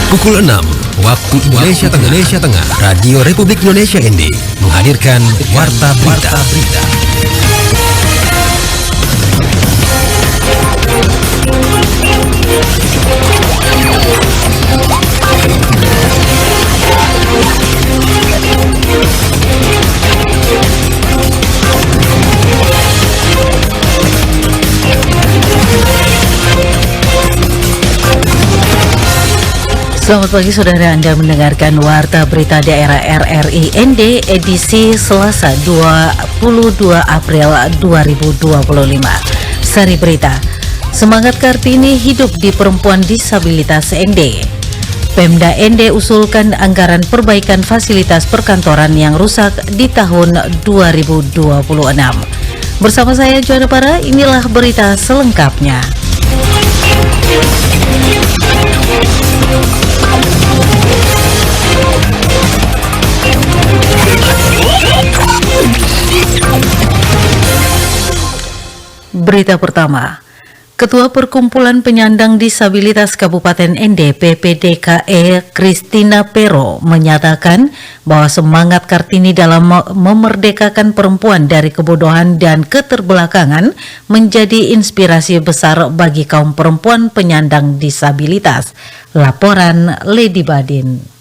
Pukul 6 waktu Indonesia Tengah, Radio Republik Indonesia ND menghadirkan Warta Berita. Selamat pagi saudara, Anda mendengarkan Warta Berita Daerah RRI ND edisi Selasa 22 April 2025. Sari berita, semangat Kartini hidup di perempuan disabilitas ND. Pemda ND usulkan anggaran perbaikan fasilitas perkantoran yang rusak di tahun 2026. Bersama saya Joanna Para, inilah berita selengkapnya. Berita pertama, Ketua Perkumpulan Penyandang Disabilitas Kabupaten ND PPDKE Christina Pero menyatakan bahwa semangat Kartini dalam memerdekakan perempuan dari kebodohan dan keterbelakangan menjadi inspirasi besar bagi kaum perempuan penyandang disabilitas. Laporan Lady Badin.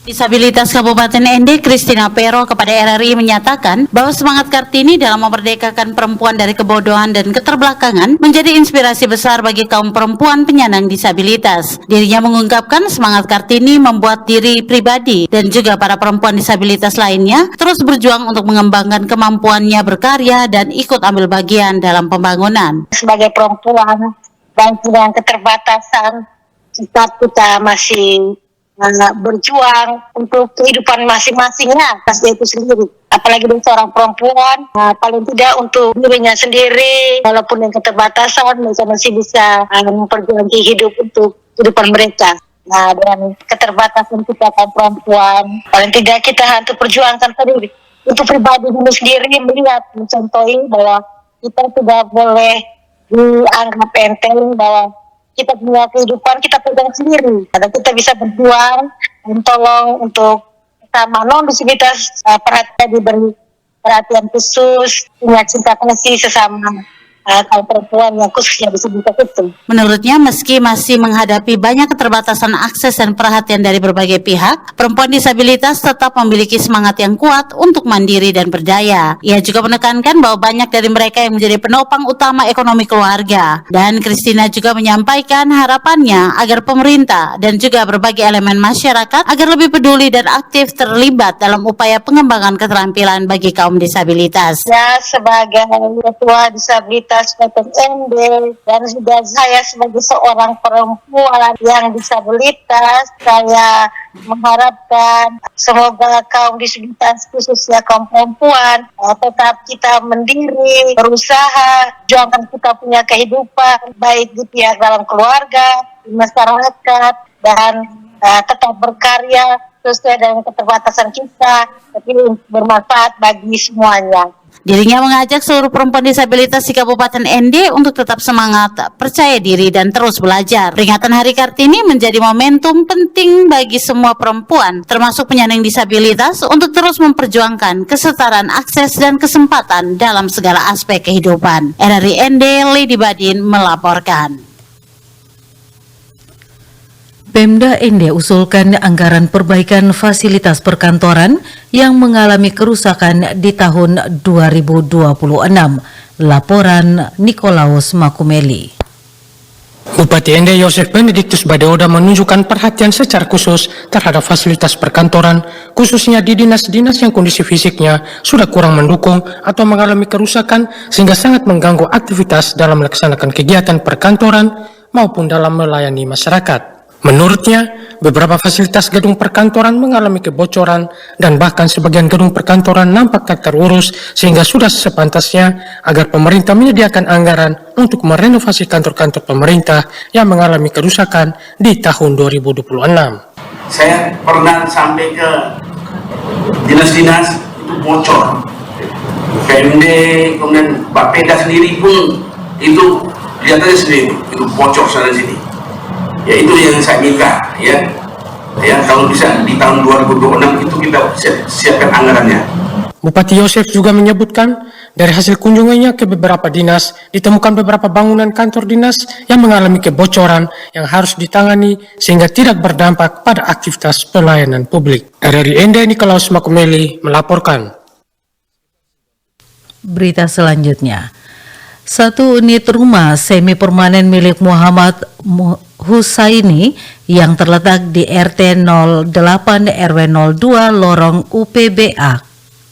Disabilitas Kabupaten ND Christina Pero kepada RRI menyatakan bahwa semangat Kartini dalam memerdekakan perempuan dari kebodohan dan keterbelakangan menjadi inspirasi besar bagi kaum perempuan penyandang disabilitas. Dirinya mengungkapkan semangat Kartini membuat diri pribadi dan juga para perempuan disabilitas lainnya terus berjuang untuk mengembangkan kemampuannya berkarya dan ikut ambil bagian dalam pembangunan. Sebagai perempuan dan dengan keterbatasan, kita masih berjuang untuk kehidupan masing-masingnya atas itu sendiri. Apalagi dari seorang perempuan, paling tidak untuk dirinya sendiri, walaupun yang keterbatasan, mereka masih bisa memperjuangkan hidup untuk kehidupan mereka. Nah, dengan keterbatasan kita kaum perempuan, paling tidak kita harus perjuangkan sendiri. Untuk pribadi diri sendiri melihat, mencontohi bahwa kita tidak boleh dianggap enteng, bahwa kita punya kehidupan, kita pegang sendiri. Karena kita bisa berjuang dan tolong untuk sama non-disabilitas, diberi perhatian khusus, punya cinta kasih sesama kaum perempuan yang khususnya disabilitas itu. Menurutnya, meski masih menghadapi banyak keterbatasan akses dan perhatian dari berbagai pihak, perempuan disabilitas tetap memiliki semangat yang kuat untuk mandiri dan berdaya. Ia juga menekankan bahwa banyak dari mereka yang menjadi penopang utama ekonomi keluarga. Dan Christina juga menyampaikan harapannya agar pemerintah dan juga berbagai elemen masyarakat agar lebih peduli dan aktif terlibat dalam upaya pengembangan keterampilan bagi kaum disabilitas. Ya, sebagai ketua disabilitas ND dan juga saya sebagai seorang perempuan yang disabilitas, saya mengharapkan semoga kaum disabilitas khususnya kaum perempuan tetap kita mandiri, berusaha, jangan kita punya kehidupan baik di pihak dalam keluarga, di masyarakat, dan tetap berkarya sesuai dengan keterbatasan kita, tapi bermanfaat bagi semuanya. Dirinya mengajak seluruh perempuan disabilitas di Kabupaten ND untuk tetap semangat, percaya diri, dan terus belajar. Peringatan Hari Kartini menjadi momentum penting bagi semua perempuan, termasuk penyandang disabilitas, untuk terus memperjuangkan kesetaraan akses dan kesempatan dalam segala aspek kehidupan. RRI ND, Lady Badin melaporkan. Pemda ND usulkan anggaran perbaikan fasilitas perkantoran yang mengalami kerusakan di tahun 2026. Laporan Nikolaus Makumeli. Bupati ND Yosef Benediktus Badeoda menunjukkan perhatian secara khusus terhadap fasilitas perkantoran, khususnya di dinas-dinas yang kondisi fisiknya sudah kurang mendukung atau mengalami kerusakan sehingga sangat mengganggu aktivitas dalam melaksanakan kegiatan perkantoran maupun dalam melayani masyarakat. Menurutnya, beberapa fasilitas gedung perkantoran mengalami kebocoran dan bahkan sebagian gedung perkantoran nampak tak terurus sehingga sudah sepantasnya agar pemerintah menyediakan anggaran untuk merenovasi kantor-kantor pemerintah yang mengalami kerusakan di tahun 2026. Saya pernah sampai ke dinas-dinas itu bocor. PMD, kemudian Bapeda sendiri pun itu lihat aja sendiri, itu bocor sana sini. Ya itu yang saya minta, ya kalau bisa di tahun 2026 itu kita siapkan anggarannya. Bupati Yosef juga menyebutkan dari hasil kunjungannya ke beberapa dinas ditemukan beberapa bangunan kantor dinas yang mengalami kebocoran yang harus ditangani sehingga tidak berdampak pada aktivitas pelayanan publik. RRI Ende Nikolaus Makumeli melaporkan. Berita selanjutnya. Satu unit rumah semi permanen milik Muhammad Husaini yang terletak di RT 08 RW 02 Lorong UPBA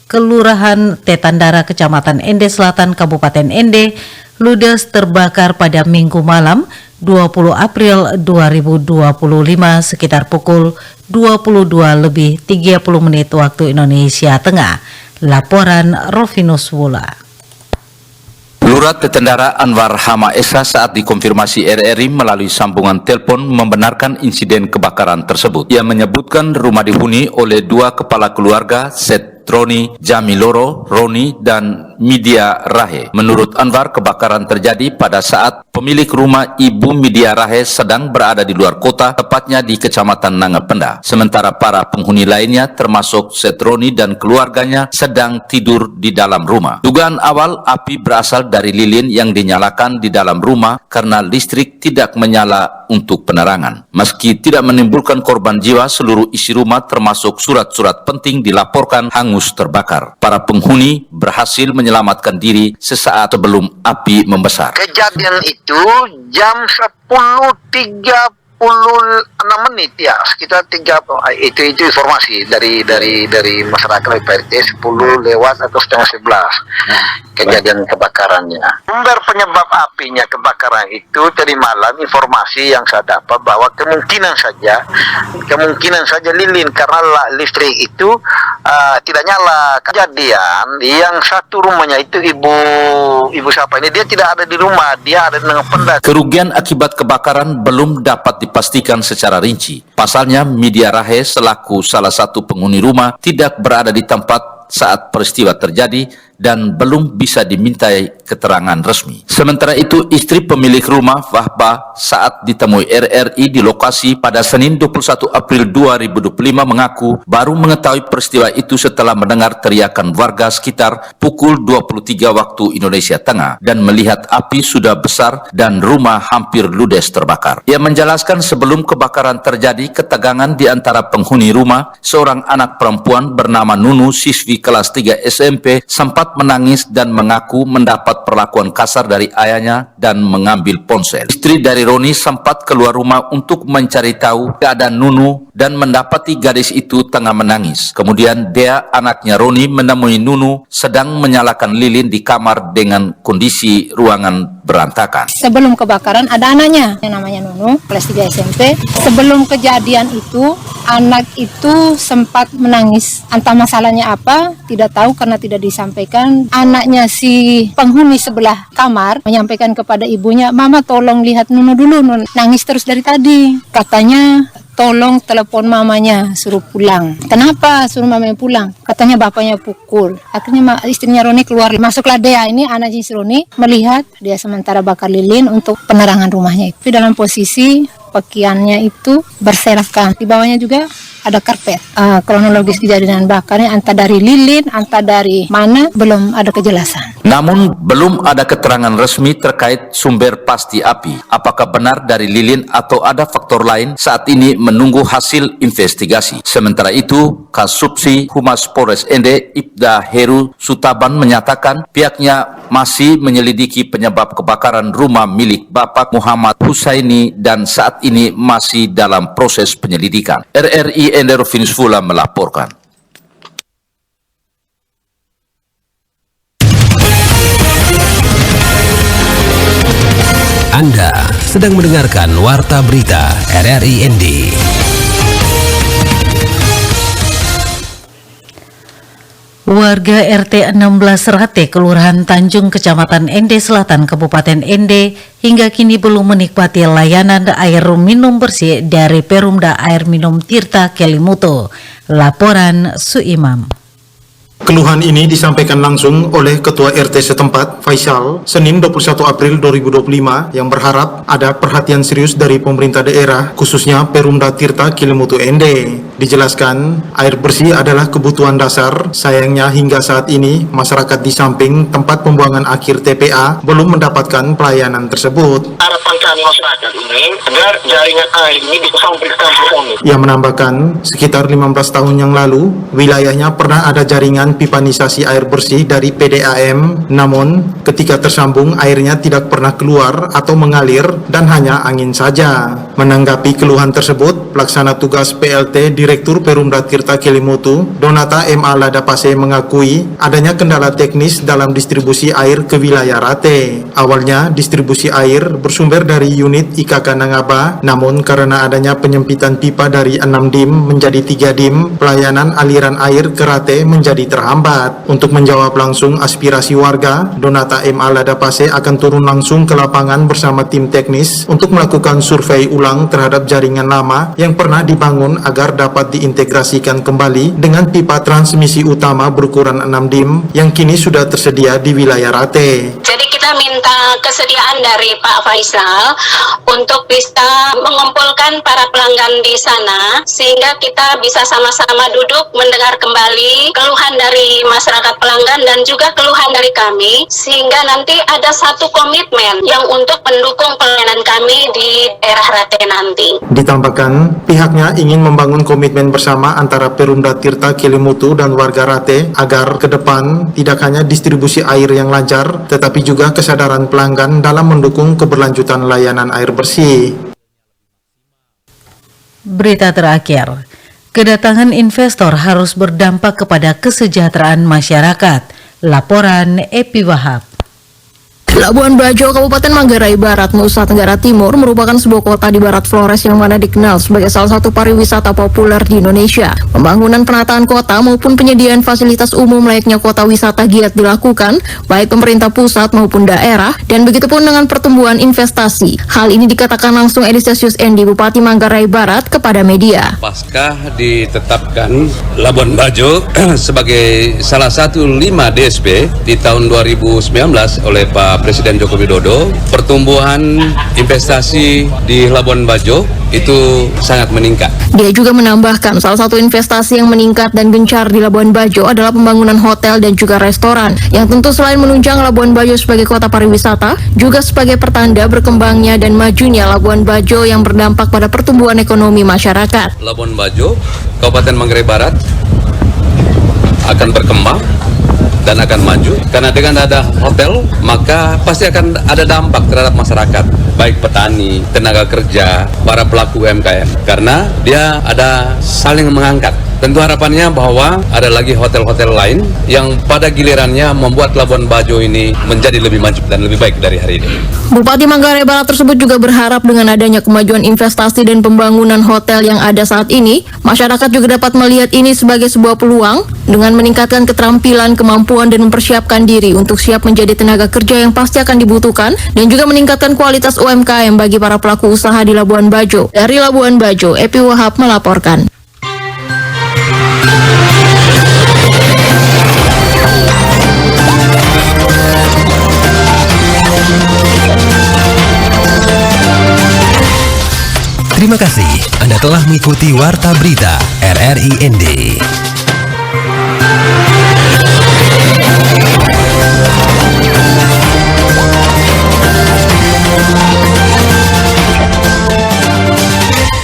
Kelurahan Tetandara Kecamatan Ende Selatan Kabupaten Ende ludes terbakar pada Minggu malam 20 April 2025 sekitar pukul 22:30 waktu Indonesia Tengah. Laporan Rovinus Wula. Lurah Tetandara Anwar Hama Esa saat dikonfirmasi RRI melalui sambungan telepon membenarkan insiden kebakaran tersebut. Ia menyebutkan rumah dihuni oleh dua kepala keluarga, Setroni Jamiloro, Roni, dan Midia Rahe. Menurut Anwar, kebakaran terjadi pada saat pemilik rumah Ibu Midia Rahe sedang berada di luar kota, tepatnya di Kecamatan Nangapenda. Sementara para penghuni lainnya termasuk Setroni dan keluarganya sedang tidur di dalam rumah. Dugaan awal api berasal dari lilin yang dinyalakan di dalam rumah karena listrik tidak menyala untuk penerangan. Meski tidak menimbulkan korban jiwa, seluruh isi rumah termasuk surat-surat penting dilaporkan hangus terbakar. Para penghuni berhasil menyelamatkan diri sesaat sebelum api membesar. Kejadian itu jam 10.36 ya, sekitar 3 itu informasi dari masyarakat PRT 10 lewat atau setengah 11 kejadian kebakarannya. Sumber penyebab apinya kebakaran itu tadi malam informasi yang saya dapat bahwa kemungkinan saja lilin karena listrik itu tidak nyala. Kejadian yang satu rumahnya itu ibu siapa ini, dia tidak ada di rumah, dia ada di Nangapenda. Kerugian akibat kebakaran belum dapat dipastikan secara rinci. Pasalnya, Midia Rahe selaku salah satu penghuni rumah tidak berada di tempat saat peristiwa terjadi dan belum bisa dimintai keterangan resmi. Sementara itu, istri pemilik rumah Wahbah saat ditemui RRI di lokasi pada Senin 21 April 2025 mengaku baru mengetahui peristiwa itu setelah mendengar teriakan warga sekitar pukul 23 waktu Indonesia Tengah dan melihat api sudah besar dan rumah hampir ludes terbakar. Ia menjelaskan sebelum kebakaran terjadi, ketegangan di antara penghuni rumah, seorang anak perempuan bernama Nunu, siswi kelas 3 SMP, sempat menangis dan mengaku mendapat perlakuan kasar dari ayahnya dan mengambil ponsel. Istri dari Roni sempat keluar rumah untuk mencari tahu keadaan Nunu dan mendapati gadis itu tengah menangis. Kemudian dia, anaknya Roni, menemui Nunu sedang menyalakan lilin di kamar dengan kondisi ruangan berantakan. Sebelum kebakaran ada anaknya yang namanya Nunu, kelas 3 SMP. Sebelum kejadian itu, anak itu sempat menangis. Entah masalahnya apa, tidak tahu karena tidak disampaikan. Anaknya si penghuni sebelah kamar menyampaikan kepada ibunya, "Mama tolong lihat Nunu dulu, Nunu nangis terus dari tadi." Katanya, "Tolong telepon mamanya, suruh pulang." Kenapa suruh mamanya pulang? Katanya bapaknya pukul. Akhirnya istrinya Roni keluar. Masuklah Dea, ini anaknya si Roni, melihat dia sementara bakar lilin untuk penerangan rumahnya. Itu dalam posisi pakaiannya itu berserakan. Di bawahnya juga ada karpet. Kronologis kejadian bakarnya entah dari lilin, entah dari mana, belum ada kejelasan. Namun belum ada keterangan resmi terkait sumber pasti api. Apakah benar dari lilin atau ada faktor lain, saat ini menunggu hasil investigasi. Sementara itu, Kasubsi Humas Polres Ende Ibda Heru Sutaban menyatakan pihaknya masih menyelidiki penyebab kebakaran rumah milik Bapak Muhammad Husaini dan saat ini masih dalam proses penyelidikan. RRI Ende Rovinus Fula melaporkan. Anda sedang mendengarkan Warta Berita RRI ND. Warga RT 16 Rate, Kelurahan Tanjung, Kecamatan Ende Selatan, Kabupaten Ende, hingga kini belum menikmati layanan air minum bersih dari Perumda Air Minum Tirta Kelimutu. Laporan Suimam. Keluhan ini disampaikan langsung oleh Ketua RT setempat, Faisal, Senin 21 April 2025 yang berharap ada perhatian serius dari pemerintah daerah, khususnya Perumda Tirta Kelimutu Ende. Dijelaskan, air bersih adalah kebutuhan dasar. Sayangnya hingga saat ini, masyarakat di samping tempat pembuangan akhir TPA belum mendapatkan pelayanan tersebut. Harapan kami masyarakat ini agar jaringan air ini bisa sampai ke kampung kami. Ia menambahkan, sekitar 15 tahun yang lalu, wilayahnya pernah ada jaringan pipanisasi air bersih dari PDAM, namun ketika tersambung airnya tidak pernah keluar atau mengalir dan hanya angin saja. Menanggapi keluhan tersebut, pelaksana tugas PLT Direktur Perumda Tirta Kelimutu, Donata M.A. Ladapase mengakui adanya kendala teknis dalam distribusi air ke wilayah Rate. Awalnya, distribusi air bersumber dari unit IKK Nangaba, namun karena adanya penyempitan pipa dari 6 dim menjadi 3 dim, pelayanan aliran air ke Rate menjadi terhambat. Untuk menjawab langsung aspirasi warga, Donata M.A. Ladapase akan turun langsung ke lapangan bersama tim teknis untuk melakukan survei ulang terhadap jaringan lama yang pernah dibangun agar dapat diintegrasikan kembali dengan pipa transmisi utama berukuran 6 dim yang kini sudah tersedia di wilayah Rate. Jadi kita minta kesediaan dari Pak Faisal untuk bisa mengumpulkan para pelanggan di sana sehingga kita bisa sama-sama duduk mendengar kembali keluhan dari masyarakat pelanggan dan juga keluhan dari kami sehingga nanti ada satu komitmen yang untuk mendukung pelayanan kami di daerah Rate nanti. Ditambahkan, pihaknya ingin membangun komitmen bersama antara Perumda Tirta Kelimutu dan warga Rate agar ke depan tidak hanya distribusi air yang lancar, tetapi juga kesadaran pelanggan dalam mendukung keberlanjutan layanan air bersih. Berita terakhir, kedatangan investor harus berdampak kepada kesejahteraan masyarakat. Laporan Epi Wahab. Labuan Bajo, Kabupaten Manggarai Barat, Nusa Tenggara Timur merupakan sebuah kota di Barat Flores yang mana dikenal sebagai salah satu pariwisata populer di Indonesia. Pembangunan penataan kota maupun penyediaan fasilitas umum layaknya kota wisata giat dilakukan, baik pemerintah pusat maupun daerah, dan begitupun dengan pertumbuhan investasi. Hal ini dikatakan langsung Elisius Endi, Bupati Manggarai Barat, kepada media. Pasca ditetapkan Labuan Bajo sebagai salah satu 5 DSP di tahun 2019 oleh Pak Presiden Joko Widodo, pertumbuhan investasi di Labuan Bajo itu sangat meningkat. Dia juga menambahkan salah satu investasi yang meningkat dan gencar di Labuan Bajo adalah pembangunan hotel dan juga restoran, yang tentu selain menunjang Labuan Bajo sebagai kota pariwisata, juga sebagai pertanda berkembangnya dan majunya Labuan Bajo yang berdampak pada pertumbuhan ekonomi masyarakat. Labuan Bajo, Kabupaten Manggarai Barat akan berkembang dan akan maju karena dengan ada hotel maka pasti akan ada dampak terhadap masyarakat, baik petani, tenaga kerja, para pelaku UMKM, karena dia ada saling mengangkat. Tentu harapannya bahwa ada lagi hotel-hotel lain yang pada gilirannya membuat Labuan Bajo ini menjadi lebih maju dan lebih baik dari hari ini. Bupati Manggarai Barat tersebut juga berharap dengan adanya kemajuan investasi dan pembangunan hotel yang ada saat ini, masyarakat juga dapat melihat ini sebagai sebuah peluang dengan meningkatkan keterampilan, kemampuan, dan mempersiapkan diri untuk siap menjadi tenaga kerja yang pasti akan dibutuhkan dan juga meningkatkan kualitas UMKM bagi para pelaku usaha di Labuan Bajo. Dari Labuan Bajo, Epi Wahab melaporkan. Terima kasih Anda telah mengikuti Warta Berita RRI ND.